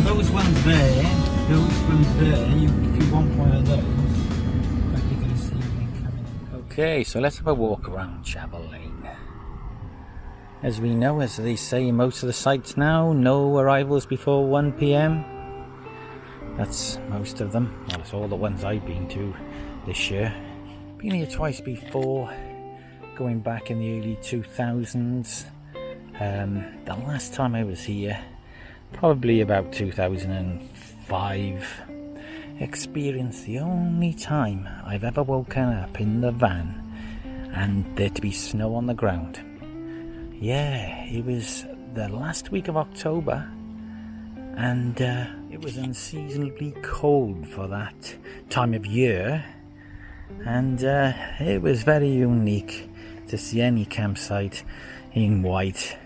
those ones there, if you want one of those, but you're going to see them coming in. Okay, so let's have a walk around Chapel Lane. As we know, as they say in most of the sites now, no arrivals before 1 PM. That's most of them. Well, that's all the ones I've been to this year. Been here twice before, going back in the early 2000s. The last time I was here, probably about 2005, experienced the only time I've ever woken up in the van and there to be snow on the ground. Yeah, it was the last week of October, and it was unseasonably cold for that time of year, and it was very unique to see any campsite in white.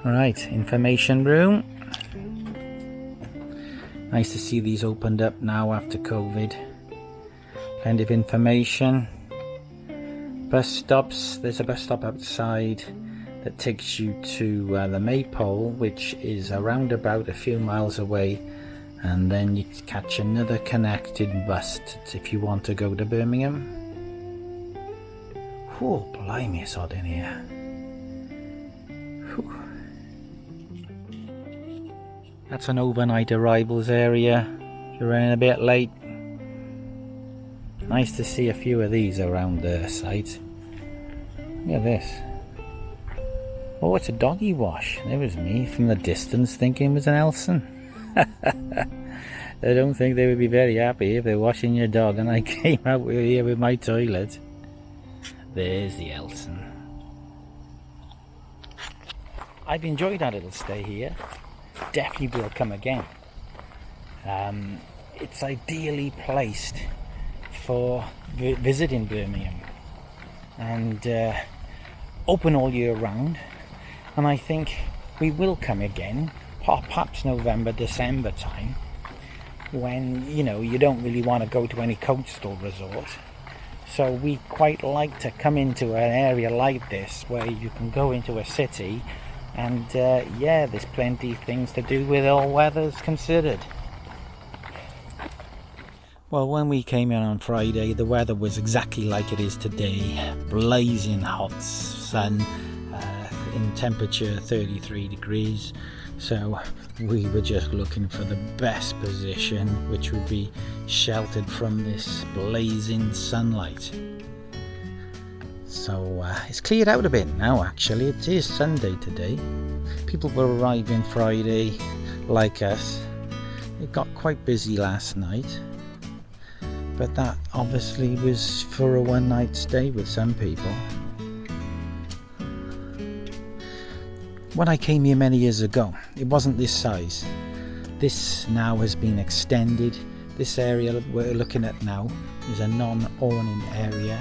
Right, information room. Nice to see these opened up now after COVID. Plenty of information. Bus stops. There's a bus stop outside that takes you to the Maypole, which is around about a few miles away, and then you catch another connected bus if you want to go to Birmingham. Oh, blimey, it's hot in here. Whew. That's an overnight arrivals area. You're running a bit late. Nice to see a few of these around the site. Look at this. Oh, it's a doggy wash. There was me from the distance thinking it was an Elson. I don't think they would be very happy if they're washing your dog and I came out here with my toilet. There's the Elson. I've enjoyed our little stay here. Definitely will come again. It's ideally placed for visiting Birmingham and open all year round, and I think we will come again, perhaps November, December time, when you don't really want to go to any coastal resort. So we quite like to come into an area like this where you can go into a city and yeah, there's plenty of things to do with all weathers considered. Well, when we came in on Friday, the weather was exactly like it is today. Blazing hot sun, in temperature 33 degrees. So we were just looking for the best position, which would be sheltered from this blazing sunlight. So it's cleared out a bit now, actually. It is Sunday today. People were arriving Friday, like us. It got quite busy last night, but that obviously was for a one-night stay with some people. When I came here many years ago, it wasn't this size. This now has been extended. This area we're looking at now is a non-awning area.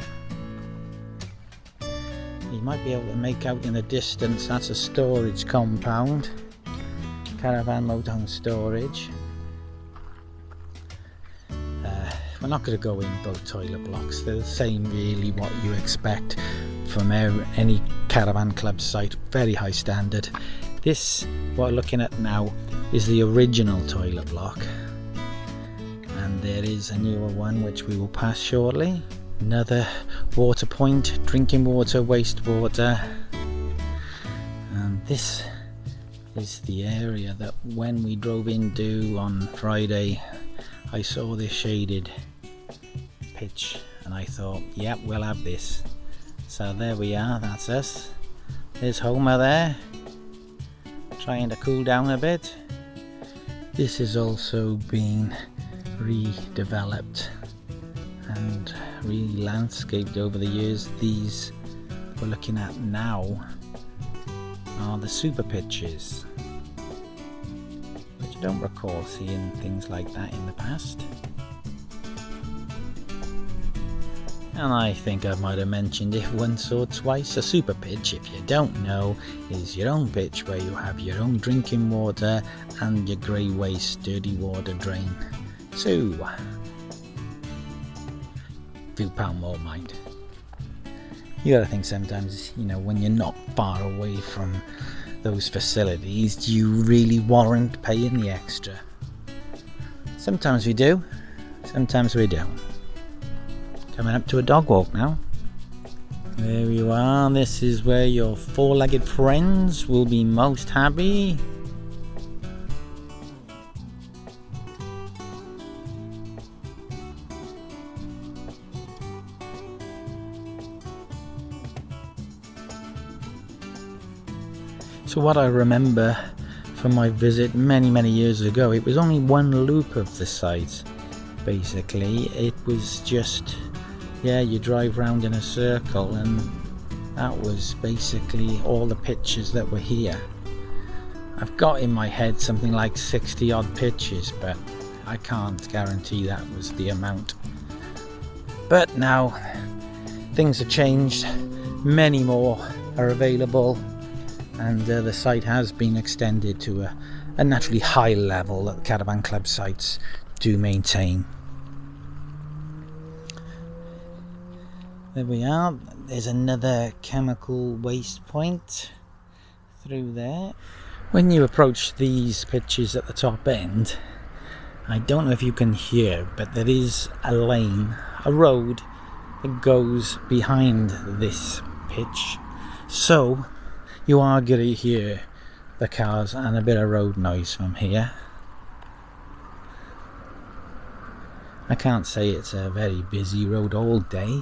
You might be able to make out in the distance that's a storage compound. Caravan motorhome storage. We're not going to go in both toilet blocks. They're the same really what you expect from any caravan club site. Very high standard. This, what we're looking at now, is the original toilet block. And there is a newer one which we will pass shortly. Another water point, drinking water, wastewater. And this is the area that when we drove into on Friday, I saw this shaded pitch and I thought, yep, we'll have this. So there we are, that's us. There's Homer there, trying to cool down a bit. This has also been redeveloped and re-landscaped over the years. These we're looking at now are the super pitches, which I don't recall seeing things like that in the past. And I think I might have mentioned it once or twice. A super pitch, if you don't know, is your own pitch where you have your own drinking water and your grey waste dirty water drain too. Few pound more, mind. You gotta think sometimes, when you're not far away from those facilities, do you really warrant paying the extra? Sometimes we do, sometimes we don't. Coming up to a dog walk now. There you are, this is where your four-legged friends will be most happy. So what I remember from my visit many years ago, it was only one loop of the site. Basically, it was just, yeah, you drive round in a circle, and that was basically all the pitches that were here. I've got in my head something like 60 odd pitches, but I can't guarantee that was the amount. But now things have changed, many more are available, and the site has been extended to a naturally high level that caravan club sites do maintain. There we are, there's another chemical waste point through there. When you approach these pitches at the top end, I don't know if you can hear, but there is a lane, a road that goes behind this pitch. So you are going to hear the cars and a bit of road noise from here. I can't say it's a very busy road all day,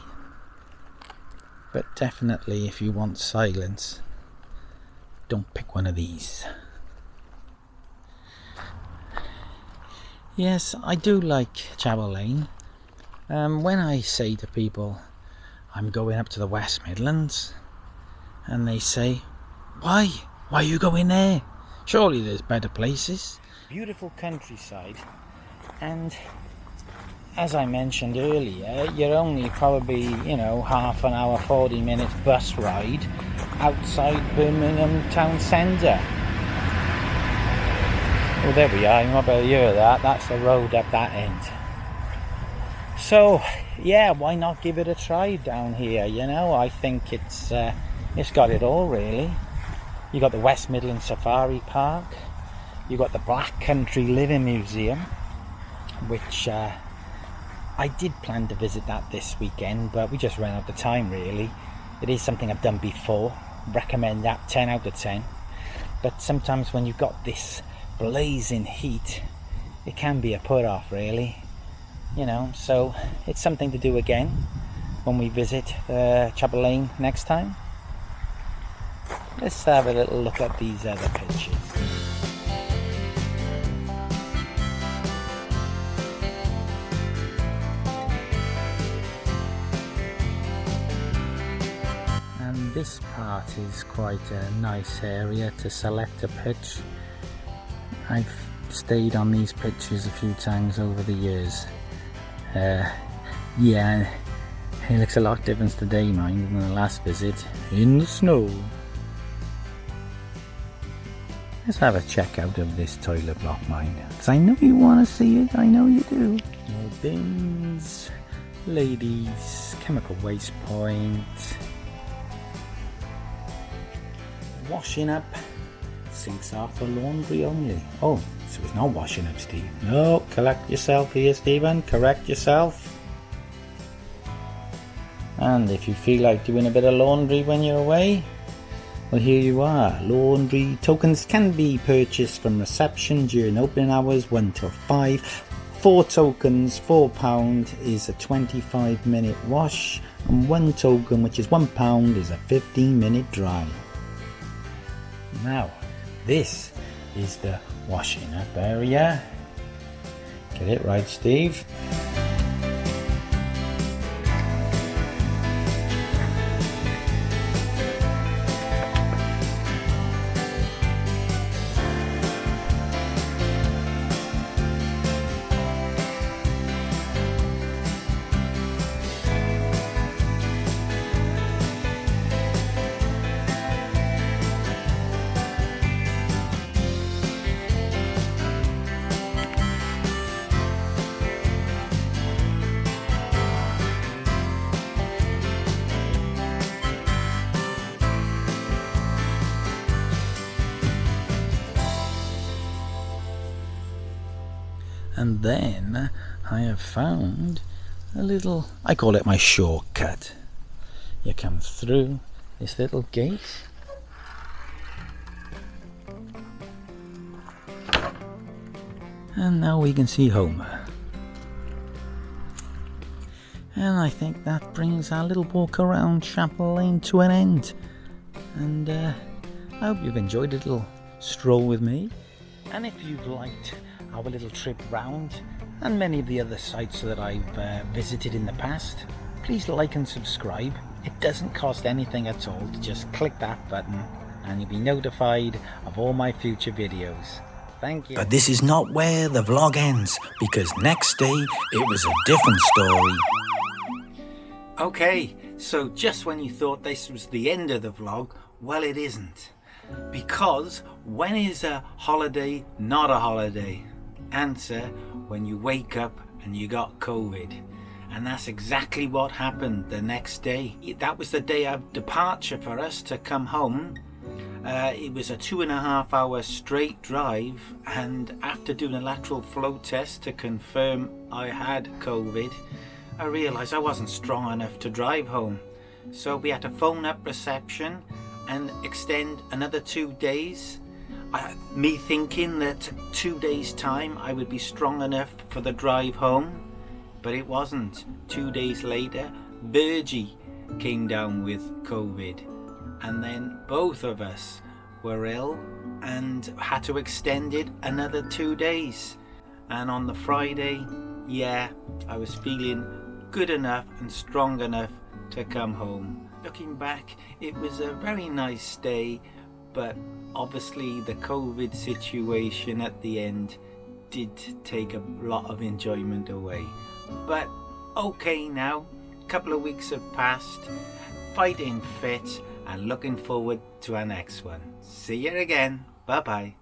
but definitely if you want silence, don't pick one of these. Yes, I do like Chapel Lane. When I say to people I'm going up to the West Midlands, and they say, why are you going there? Surely there's better places. Beautiful countryside, and as I mentioned earlier, you're only probably, half an hour, 40 minutes bus ride outside Birmingham town centre. Well, there we are, you might be able to hear that. That's the road up that end. So, yeah, why not give it a try down here? I think it's got it all, really. You got the West Midlands Safari Park. You got the Black Country Living Museum, which I did plan to visit that this weekend, but we just ran out of time, really. It is something I've done before. Recommend that, 10 out of 10. But sometimes when you've got this blazing heat, it can be a put-off, really. So it's something to do again when we visit Chapel Lane next time. Let's have a little look at these other pitches. And this part is quite a nice area to select a pitch. I've stayed on these pitches a few times over the years. Yeah, it looks a lot different today, mind, than the last visit in the snow. Let's have a check out of this toilet block, mind, because I know you want to see it. I know you do. More bins, ladies, chemical waste point, washing up. Sinks are for laundry only. Oh, so it's not washing up, Steve. No, correct yourself here, Stephen. Correct yourself. And if you feel like doing a bit of laundry when you're away, well, here you are. Laundry tokens can be purchased from reception during opening hours 1 till 5. 4 tokens, £4, is a 25-minute wash, and 1 token, which is £1, is a 15-minute dry. Now, this is the washing up area. Get it right, Steve. And then I have found a little, I call it my shortcut. You come through this little gate, and now we can see Homer. And I think that brings our little walk around Chapel Lane to an end. And I hope you've enjoyed a little stroll with me. And if you've liked our little trip round and many of the other sites that I've visited in the past, please like and subscribe. It doesn't cost anything at all to just click that button and you'll be notified of all my future videos. Thank you. But this is not where the vlog ends, because next day it was a different story. Okay, so just when you thought this was the end of the vlog, well, it isn't. Because when is a holiday not a holiday? Answer, when you wake up and you got COVID. And that's exactly what happened the next day. That was the day of departure for us to come home. It was a 2.5 hour straight drive, and after doing a lateral flow test to confirm I had COVID, I realised I wasn't strong enough to drive home. So we had to phone up reception and extend another 2 days. Me thinking that 2 days time I would be strong enough for the drive home, but it wasn't. 2 days later, Virgie came down with COVID, and then both of us were ill and had to extend it another 2 days. And on the Friday, yeah, I was feeling good enough and strong enough to come home. Looking back, it was a very nice stay, but obviously the COVID situation at the end did take a lot of enjoyment away. But okay now, a couple of weeks have passed, fighting fit and looking forward to our next one. See you again. Bye bye.